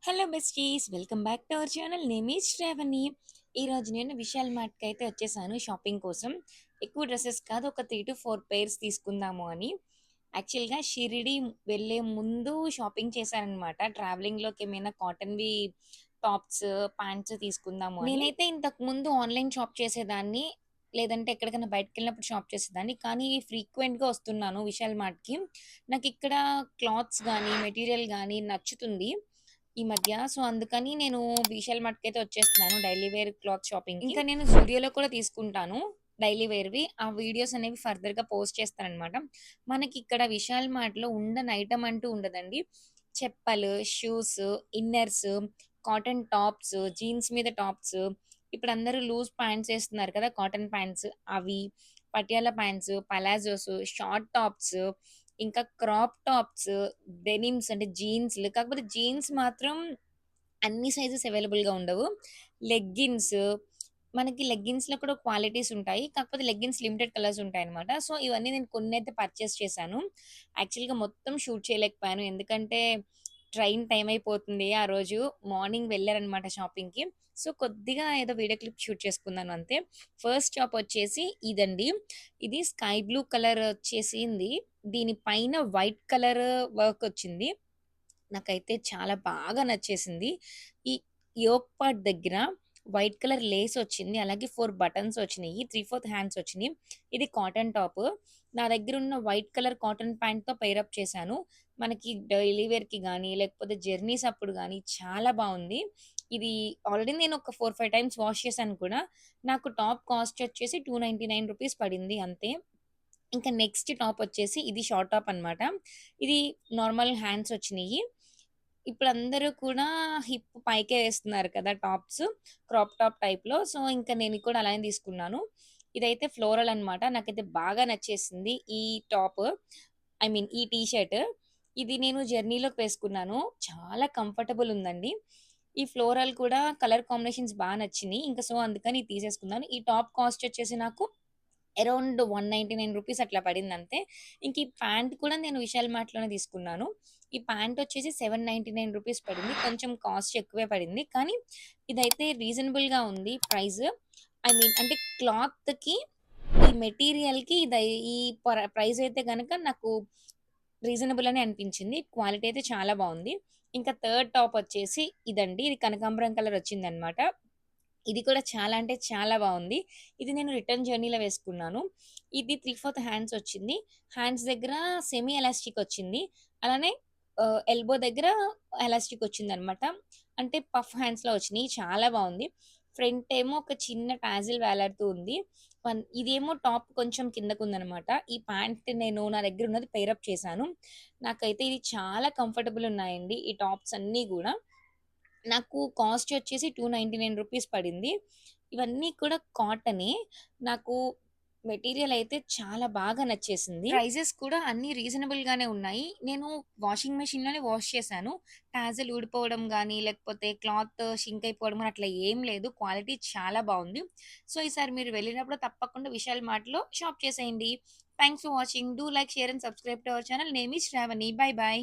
Hello besties, welcome back to our channel. Name is Shravani. ఈరోజు నేను విశాల్ మార్ట్కి అయితే వచ్చేసాను షాపింగ్ కోసం. ఎక్కువ డ్రెస్సెస్ కాదు, ఒక 3 to 4 పేర్స్ తీసుకుందాము అని. యాక్చువల్గా షిరిడి వెళ్ళే ముందు షాపింగ్ చేశానమాట. ట్రావెలింగ్లోకి ఏమైనా కాటన్వి టాప్స్, ప్యాంట్స్ తీసుకుందాము అని. నేనైతే ఇంతకు ముందు ఆన్లైన్ షాప్ చేసేదాన్ని, లేదంటే ఎక్కడికైనా బయటకు వెళ్ళినప్పుడు షాప్ చేసేదాన్ని. కానీ ఫ్రీక్వెంట్గా వస్తున్నాను విశాల్ మార్ట్కి. నాకు ఇక్కడ క్లాత్స్ కానీ మెటీరియల్ కానీ నచ్చుతుంది ఈ మధ్య. సో, అందుకని నేను విశాల్ మార్ట్‌కయితే వచ్చేస్తున్నాను డైలీ వేర్ క్లాత్ షాపింగ్‌కి. ఇంకా నేను జూడియోలో కూడా తీసుకుంటాను డైలీ వేర్‌వి. ఆ వీడియోస్ అనేవి ఫర్దర్‌గా పోస్ట్ చేస్తాననమాట. మనకిక్కడ విశాల్ మార్ట్‌లో ఉండని ఐటెమ్ అంటూ ఉండదండి. చెప్పలు, shoes, inners, cotton tops, jeans మీద టాప్స్, ఇప్పుడు అందరూ లూజ్ ప్యాంట్స్ ఏస్తున్నారు కదా! కాటన్ ప్యాంట్స్ అవి, Patiala pants, palazzos, short tops, ఇంకా క్రాప్ టాప్స్, డెనిమ్స్ అంటే జీన్స్‌లు. కాకపోతే జీన్స్ మాత్రం అన్ని సైజెస్ అవైలబుల్‌గా ఉండవు. లెగ్గిన్స్, మనకి లెగ్గిన్స్‌లో కూడా క్వాలిటీస్ ఉంటాయి. కాకపోతే లెగ్గిన్స్ లిమిటెడ్ కలర్స్ ఉంటాయన్నమాట. సో, ఇవన్నీ నేను కొన్నైతే పర్చేస్ చేశాను. యాక్చువల్‌గా మొత్తం షూట్ చేయలేకపోయాను. ఎందుకంటే ట్రైన్ టైమ్ అయిపోతుంది. ఆ రోజు మార్నింగ్ వెళ్ళారనమాట షాపింగ్‌కి. సో, కొద్దిగా ఏదో వీడియో క్లిప్ షూట్ చేసుకున్నాను అంతే. ఫస్ట్ షాప్ వచ్చేసి ఇదండి. ఇది స్కై బ్లూ కలర్ వచ్చేసింది. దీని పైన వైట్ కలర్ వర్క్ వచ్చింది. నాకైతే చాలా బాగా నచ్చేసింది. ఈ యోక్ పార్ట్ దగ్గర వైట్ కలర్ లేస్ వచ్చింది. అలాగే 4 బటన్స్ వచ్చినియి. 3/4 హ్యాండ్స్ వచ్చినియి. ఇది కాటన్ టాప్. నా దగ్గరున్న వైట్ కలర్ కాటన్ ప్యాంట్‌తో పెయిర్ అప్ చేశాను. మనకి డైలీ వేర్‌కి గానీ, లేకపోతే జర్నీస్ అప్పుడు గానీ చాలా బావుంది. ఇది ఆల్రెడీ నేను ఒక 4, 5 టైమ్స్ వాష్ చేశాను కూడా. నాకు టాప్ కాస్ట్ వచ్చేసి రూ. 299 పడింది అంతే. ఇంకా నెక్స్ట్ టాప్ వచ్చేసి ఇది షార్ట్ టాప్ అనమాట. ఇది నార్మల్ హ్యాండ్స్ వచ్చినియి. ఇప్పుడందరూ కూడా హిప్ పైకే వేస్తున్నారు కదా టాప్స్. క్రాప్ టాప్ టైప్‌లో. సో, ఇంక నేను కూడా అలానే తీసుకున్నాను. ఇదైతే ఫ్లోరల్ అనమాట. నాకైతే బాగా నచ్చేసింది ఈ టాప్. ఐ మీన్ ఈ టీ షర్ట్. ఇది నేను జర్నీలోకి వేసుకున్నాను. చాలా కంఫర్టబుల్ ఉందండి. ఈ ఫ్లోరల్ కూడా కలర్ కాంబినేషన్స్ నచ్చినియి. ఇంక సో, అందుకని ఇది తీసేసుకున్నాను. ఈ టాప్ కాస్ట్ వచ్చేసి నాకు అరౌండ్ రూ. 199 అట్లా పడిందంతే. ఇంక ఈ ప్యాంట్ కూడా నేను విశాల్ మార్ట్‌లోనే తీసుకున్నాను. ఈ ప్యాంట్ వచ్చేసి రూ. 799 పడింది. కొంచెం కాస్ట్ ఎక్కువే పడింది. కానీ ఇదైతే రీజనబుల్‌గా ఉంది ప్రైస్. ఐ మీన్ అంటే క్లాత్‌కి, ఈ మెటీరియల్‌కి ఈ ప్రైస్ అయితే గనక నాకు రీజనబుల్ అనే అనిపించింది. క్వాలిటీ అయితే చాలా బావుంది. ఇంకా థర్డ్ టాప్ వచ్చేసి ఇదండి. ఇది కనకాంబరం కలర్ వచ్చిందనమాట. ఇది కూడా చాలా అంటే చాలా బావుంది. ఇది నేను రిటర్న్ జర్నీలో వేసుకున్నాను. ఇది 3/4 హ్యాండ్స్ వచ్చింది. హ్యాండ్స్ దగ్గర సెమీ ఎలాస్టిక్ వచ్చింది. అలానే ఎల్బో దగ్గర ఎలాస్టిక్ వచ్చిందనమాట. అంటే పఫ్ హ్యాండ్స్‌లా వచ్చినియి. చాలా బావుంది. ఫ్రంట్ ఏమో ఒక చిన్న టాజిల్ వేలాడుతూ ఉంది. ఇదేమో టాప్ కొంచెం కిందకుందనమాట. ఈ ప్యాంట్ నేను నా దగ్గర ఉన్నది పెయిర్ అప్ చేశాను. నాకైతే ఇది చాలా కంఫర్టబుల్ ఉన్నాయండి. ఈ టాప్స్ అన్నీ గూడా. నాకు కాస్ట్ వచ్చేసి రూ. 299 పడింది. ఇవన్నీ కూడా కాటనే. నాకు మెటీరియల్ అయితే చాలా బాగా నచ్చేసింది. ప్రైజెస్ కూడా అన్నీ రీజనబుల్ గానే ఉన్నాయి. నేను వాషింగ్ మెషిన్‌లోనే వాష్ చేశాను. టాజిల్ ఊడిపోవడం గానీ, లేకపోతే క్లాత్ షింక్ అయిపోవడం గాని అట్లా ఏం లేదు. క్వాలిటీ చాలా బావుంది. సో, ఈసారి మీరు వెళ్ళినప్పుడు తప్పకుండా విశాల్ మార్ట్‌లో షాప్ చేసేయండి. Thanks for watching. Do like, share and subscribe to our channel. Name is Shravani. Bye by.